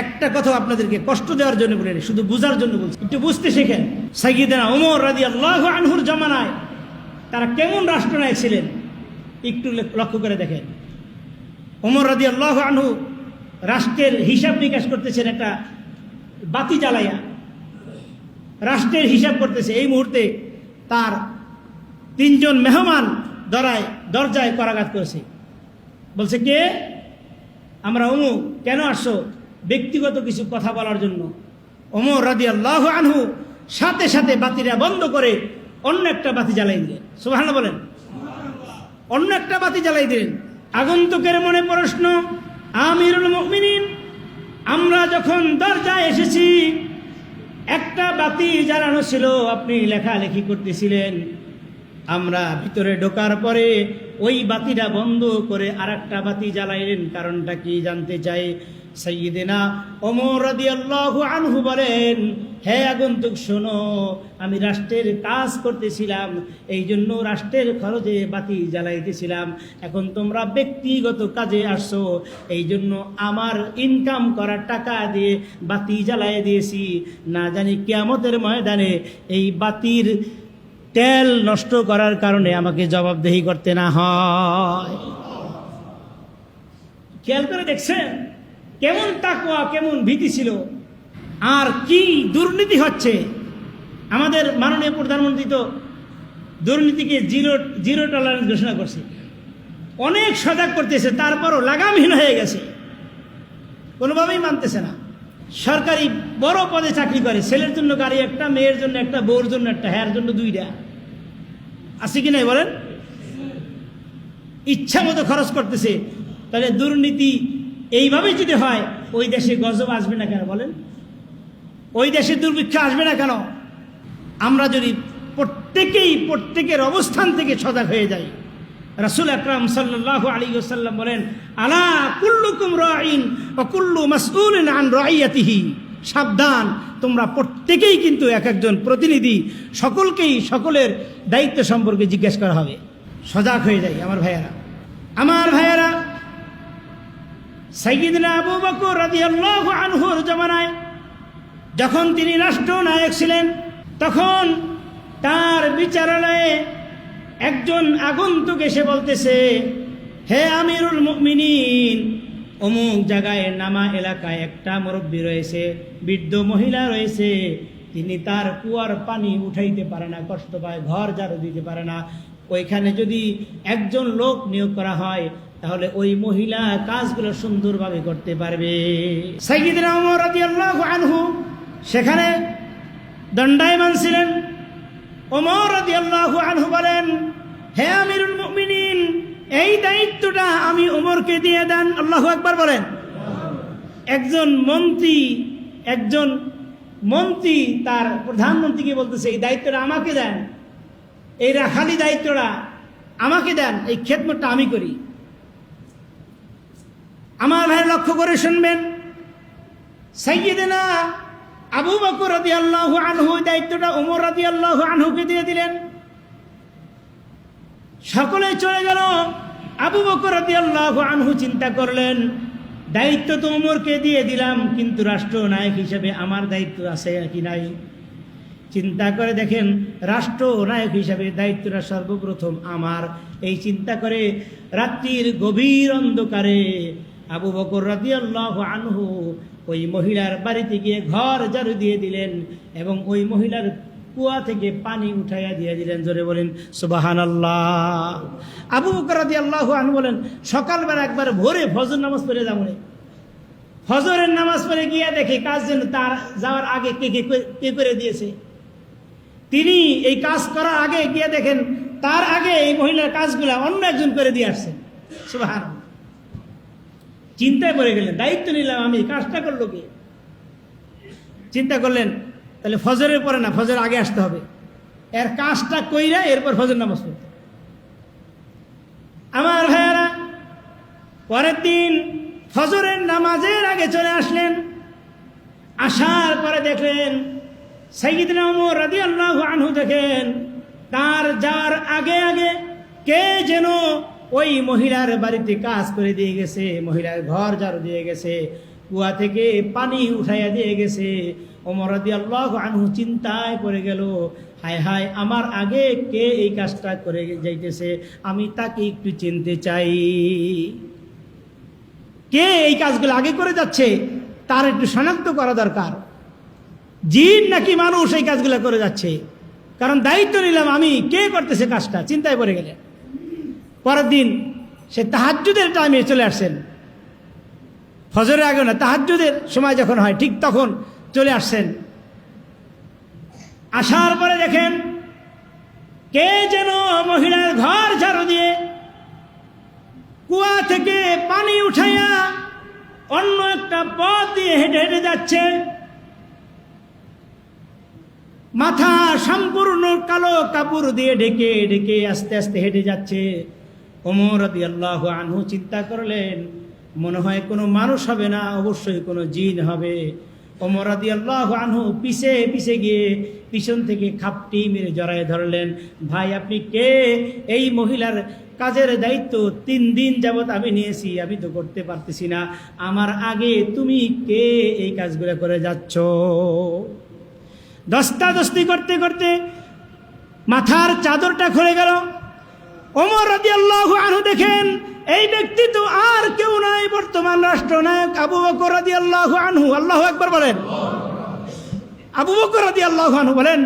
একটা কথা আপনাদেরকে কষ্ট দেওয়ার জন্য বলেন, শুধু বুঝার জন্য বলছি, একটু বুঝতে শেখেন। সাইয়্যিদনা ওমর রাদিয়াল্লাহু আনহুর জামানায় তারা কেমন রাষ্ট্রনায়ক ছিলেন একটু লক্ষ্য করে দেখেন। ওমর রাদিয়াল্লাহু আনহু রাষ্ট্রের হিসাব নিকাশ করতেছেন, একটা বাতি জ্বালাইয়া রাষ্ট্রের হিসাব করতেছে। এই মুহূর্তে তার 3 জন মেহমান দরজায় করাঘাত করেছে। বলছে, কে? আমরা অমুক। কেন আসছো? ব্যক্তিগত কিছু কথা বলার জন্য। ওমর রাদিয়াল্লাহু আনহু সাথে সাথে বাতিটা বন্ধ করে অন্য একটা বাতি জ্বালাই দিলেন। সুবহানাল্লাহ বলেন। অন্য একটা বাতি জ্বালাই দিলেন। আগন্তুকের মনে প্রশ্ন, আমিরুল মুমিনিন, আমরা যখন দরজায় এসেছি একটা বাতি জ্বালানো ছিল, আপনি লেখালেখি করতেছিলেন, আমরা ভিতরে ঢোকার পরে ওই বাতিটা বন্ধ করে আরেকটা বাতি জ্বালাইলেন, কারণটা কি জানতে চাই। সাইয়্যিদিনা ওমর রাদিয়াল্লাহু আনহু বলেন, হে আগন্তুক শোনো, আমি রাষ্ট্রের কাজ করতেছিলাম, এই জন্য রাষ্ট্রের খরচে বাতি জ্বালাইতেছিলাম। এখন তোমরা ব্যক্তিগত কাজে আসছো, এই জন্য আমার ইনকাম করার টাকা দিয়ে বাতি জ্বালাই দিয়েছি। না জানি কিয়ামতের ময়দানে এই বাতির তেল নষ্ট করার কারণে আমাকে জবাবদেহি করতে না হয়। খেয়াল করে দেখছেন কেমন তাকওয়া, কেমন ভীতি ছিল। আর কি দুর্নীতি হচ্ছে। আমাদের মাননীয় প্রধানমন্ত্রী তো দুর্নীতিকে জিরো টলারেন্স ঘোষণা করছে, অনেক সজাগ করতেছে, তারপরও লাগামহীন হয়ে গেছে, কোনোভাবেই মানতেছে না। সরকারি বড় পদে চাকরি করে, ছেলের জন্য গাড়ি একটা, মেয়ের জন্য একটা, বউর জন্য একটা, হ্যার জন্য 2টা, আছে কি নাই বলেন? ইচ্ছা মতো খরচ করতেছে। তাহলে দুর্নীতি এইভাবে যদি হয়, ওই দেশে গজব আসবে না কেন বলেন? ওই দেশে দুর্ভিক্ষ আসবে না কেন? আমরা যদি প্রত্যেকের অবস্থান থেকে সজাগ হয়ে যাই। রাসূল আকরাম সাল্লাল্লাহু আলাইহি ওয়াসাল্লাম বলেন, আলা কুল্লুকুম রাঈন ওয়া কুল্লু মাসউলুন আন রাইয়াতিহি, সাবধান, তোমরা প্রত্যেকেই কিন্তু এক একজন প্রতিনিধি, সকলকেই সকলের দায়িত্ব সম্পর্কে জিজ্ঞেস করা হবে। সজাগ হয়ে যাই আমার ভাইয়েরা। সাইয়্যিদনা আবু বকর রাদিয়াল্লাহু আনহুর জামানায় যখন তিনি রাষ্ট্রনায়ক ছিলেন, তখন তার বিচারালয়ে একজন আগন্তুক এসে বলতেছে, হে আমিরুল মুমিনিন, অমুক জায়গায় নামা এলাকায় একটা মুরব্বী রয়েছে, বৃদ্ধ মহিলা রয়েছে, তিনি তার কুয়ার পানি উঠাইতে পারে না, কষ্ট পায়, ঘর ঝাড়ু দিতে পারে না, ওইখানে যদি একজন লোক নিয়োগ করা হয় তাহলে ওই মহিলা কাজগুলো সুন্দরভাবে করতে পারবে। সাইয়্যিদনা ওমর রাদিয়াল্লাহু আনহু সেখানে দণ্ডায়মান ছিলেন। ওমর রাদিয়াল্লাহু আনহু বলেন, হে আমিরুল মুমিনিন, এই দায়িত্বটা আমি ওমরকে দিয়ে দেন। আল্লাহু আকবার বলেন। একজন মন্ত্রী তার প্রধানমন্ত্রীকে বলতেছে, এই দায়িত্বটা আমাকে দেন, এই রাখালি দায়িত্বটা আমাকে দেন, এই খেদমতটা আমি করি। আমার ভাই লক্ষ্য করে শুনবেন, সাইয়্যিদনা আবু বকর রাদিয়াল্লাহু আনহু দায়িত্বটা ওমর রাদিয়াল্লাহু আনহুকে দিয়ে দিলেন। সকলে চলে গেল। আবু বকর রাদিয়াল্লাহু আনহু চিন্তা করলেন, দায়িত্ব তো ওমরকে দিয়ে দিলাম, কিন্তু রাষ্ট্রনায়ক হিসেবে আমার দায়িত্ব আছে কি নাই। চিন্তা করে দেখেন, রাষ্ট্রনায়ক হিসেবে দায়িত্বটা সর্বপ্রথম আমার। এই চিন্তা করে রাত্রির গভীর অন্ধকারে আবু বকর রাদিয়াল্লাহু আনহু ওই মহিলার বাড়িতে গিয়ে ঘর ঝাড়ু দিয়ে দিলেন এবং ওই মহিলার কুয়া থেকে পানি উঠাইয়া দিয়ে দিলেন। জোরে বলেন সুবহানাল্লাহ। আবু বকর রাদিয়াল্লাহু আনহু বলেন, সকালবেলা একবার ভোরে ফজর নামাজ পড়ে যাবো, ফজরের নামাজ পড়ে গিয়ে দেখে কাজ যেন তার যাওয়ার আগে কে করে দিয়েছে। তিনি এই কাজ করার আগে গিয়ে দেখেন তার আগে এই মহিলার কাজগুলা অন্য একজন করে দিয়ে আসছেন। সুবহানাল্লাহ। চিন্তায় পড়ে গেলেন, দায়িত্ব নিলাম আমি, কাজটা করলো কে? চিন্তা করলেন, তাহলে ফজরের পরে না, ফজর আগে আসতে হবে, এর কাজটা কইরা এরপর ফজর নামাজ পড়তে। আমার ভাইয়ারা, পরের দিন ফজরের নামাজের আগে চলে আসলেন। আসার পরে দেখলেন সাইয়্যিদনা ওমর রাদিয়াল্লাহু আনহু দেখেন তার যাওয়ার আগে আগে কে যেন ওই মহিলার বাড়িতে কাজ করে দিয়ে গেছে, মহিলার ঘর ঝাড়ু দিয়ে গেছে, কুয়া থেকে পানি উঠাইয়া দিয়ে গেছে। ওমর রাদিয়াল্লাহু আনহু চিন্তায় পড়ে গেল, হায় হায়, আমার আগে কে এই কাজটা করে যাইতেছে, আমি তাকে একটু চিনতে চাই। কে এই কাজগুলো আগে করে যাচ্ছে তার একটু শনাক্ত করা দরকার। জিন নাকি মানুষ এই কাজগুলো করে যাচ্ছে, কারণ দায়িত্ব নিলাম আমি, কে করতেছে কাজটা। চিন্তায় পড়ে গেলেন। পরের দিন সে তাহাজ্জুদের টাইমে চলে আসছেন, ফজরের আগে না, তাহাজ্জুদের সময় যখন হয় ঠিক তখন চলে আসছেন। আসার পরে দেখেন কে যেন মহিলার ঘর ঝাড়ু দিয়ে কুয়া থেকে পানি উঠাইয়া অন্য একটা পথ দিয়ে হেঁটে হেঁটে যাচ্ছে। মাথা সম্পূর্ণ কালো কাপড় দিয়ে ঢেকে ঢেকে আস্তে আস্তে হেঁটে যাচ্ছে। ওমর রাদিয়াল্লাহু আনহু চিন্তা করলেন, মনে হয় কোনো মানুষ হবে না, অবশ্যই কোনো জিন হবে। ওমর রাদিয়াল্লাহু আনহু পিছে পিছে গিয়ে পিছন থেকে খাপটি মেরে জড়ায় ধরলেন, ভাই আপনি কে? এই মহিলার কাজের দায়িত্ব 3 দিন যাবত আমি নিয়েছি, আমি তো করতে পারতেছি না, আমার আগে তুমি কে এই কাজগুলো করে যাচ্ছ? দস্তাদস্তি করতে করতে মাথার চাদরটা খুলে গেল। ওমর রাদিয়াল্লাহু আনহু দেখেন এই ব্যক্তি তো আর কেউ নাই, বর্তমান রাষ্ট্রনায়ক আবু বকর রাদিয়াল্লাহু আনহু। আল্লাহু আকবার বলেন। আবু বকর রাদিয়াল্লাহু আনহু বলেন,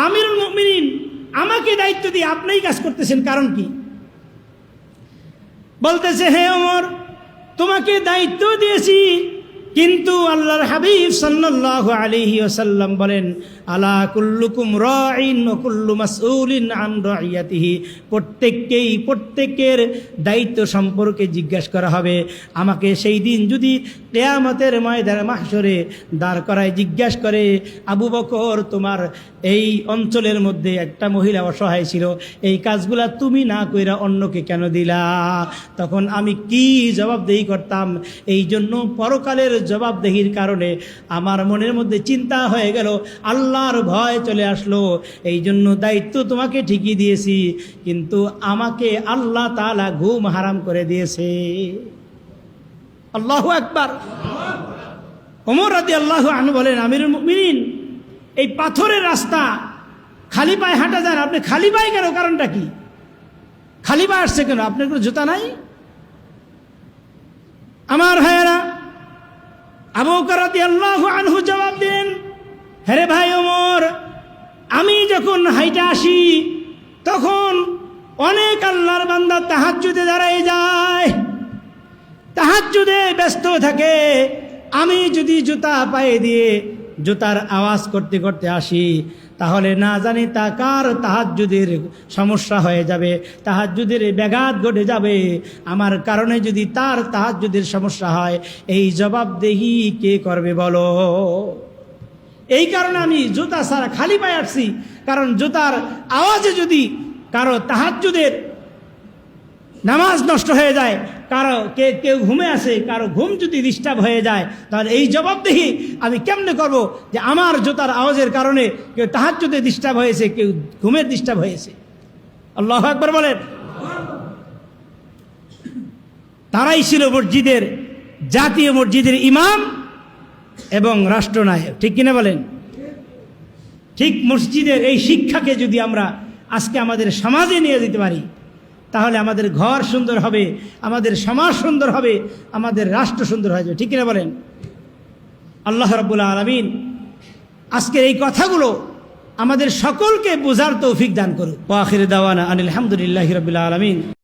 আমিরুল মুমিনিন, আমাকে দায়িত্ব দিয়ে আপনিই কাজ করতেছেন, কারণ কি? বলতেছে, হে ওমর, তোমাকে দায়িত্ব দিয়েছি, কিন্তু আল্লাহর হাবিব সাল্লাল্লাহু আলাইহি ওয়াসাল্লাম বলেন, আলা কুল্লুকুম রাঈন ওয়া কুল্লু মাসউলিন আন রাইয়াতিহি। প্রত্যেকের দায়িত্ব সম্পর্কে জিজ্ঞাসা করা হবে। আমাকে সেই দিন যদি কিয়ামতের ময়দানে মাহশরে দাঁড় করায় জিজ্ঞাসা করে, আবু বকর, তোমার এই অঞ্চলের মধ্যে একটা মহিলা অসহায় ছিল, এই কাজগুলা তুমি না কইরা অন্যকে কেন দিলা? তখন আমি কি জবাবদেহি করতাম? এই জন্য পরকালের জবাবদেহির কারণে আমার মনের মধ্যে চিন্তা হয়ে গেল, আল্লাহর ভয় চলে আসলো। এই জন্য দায়িত্ব তোমাকে ঠিকই দিয়েছি, কিন্তু আমাকে আল্লাহ তাআলা ঘুম হারাম করে দিয়েছে। আল্লাহু আকবার। ওমর রাদিয়াল্লাহু আনহু বলেন, আমিরুল মুমিনিন, এই পাথরের রাস্তা খালি পায়ে হাঁটা যায় না, আপনি খালি পায়ে কেন? কারণটা কি? খালি পায়ে আসছে কেন? আপনার কোনো জুতা নাই? আমার ভাইয়েরা, আবু বকর রাদিয়াল্লাহু আনহু জবাব দেন, হ্যাঁ ভাই ওমর, আমি যখন হাইটা আসি তখন অনেক আল্লাহর বান্দা তাহাজ্জুদে দাঁড়ায় যায়, তাহাজ্জুদে ব্যস্ত থাকে। আমি যদি জুতা পায়ে দিয়ে জুতার আওয়াজ করতে করতে আসি, তাহলে না জানি তা কার তাহাজ্জুদের সমস্যা হয়ে যাবে, তাহাজ্জুদের ব্যাঘাত ঘটে যাবে। আমার কারণে যদি তার তাহাজ্জুদের সমস্যা হয়, এই জবাবদেহি কে করবে বলো? এই কারণে আমি জুতা ছাড়া খালি পায়ে আসছি, কারণ জুতার আওয়াজে যদি কারো তাহাজ্জুদের নামাজ নষ্ট হয়ে যায়, কারো কেউ ঘুমে আসে, কারো ঘুম যদি ডিস্টার্ব হয়ে যায়, তাহলে এই জবাবদেহি আমি কেমনে করব যে আমার জুতার আওয়াজের কারণে কেউ তাহাজ্জুদে ডিস্টার্ব হয়েছে, কেউ ঘুমের ডিস্টার্ব হয়েছে। আল্লাহু আকবার বলেন। তারাই ছিল মসজিদের, জাতীয় মসজিদের ইমাম এবং রাষ্ট্রনায়ক, ঠিক কিনা বলেন? ঠিক মসজিদের এই শিক্ষাকে যদি আমরা আজকে আমাদের সমাজে নিয়ে যেতে পারি, তাহলে আমাদের ঘর সুন্দর হবে, আমাদের সমাজ সুন্দর হবে, আমাদের রাষ্ট্র সুন্দর হয়ে যাবে, ঠিক কিনা বলেন? আল্লাহ রাব্বুল আলামিন আজকের এই কথাগুলো আমাদের সকলকে বোঝার তৌফিক দান করুন। ওয়া আখিরু দাওয়ানা আনিল হামদুলিল্লাহি রাব্বিল আলামিন।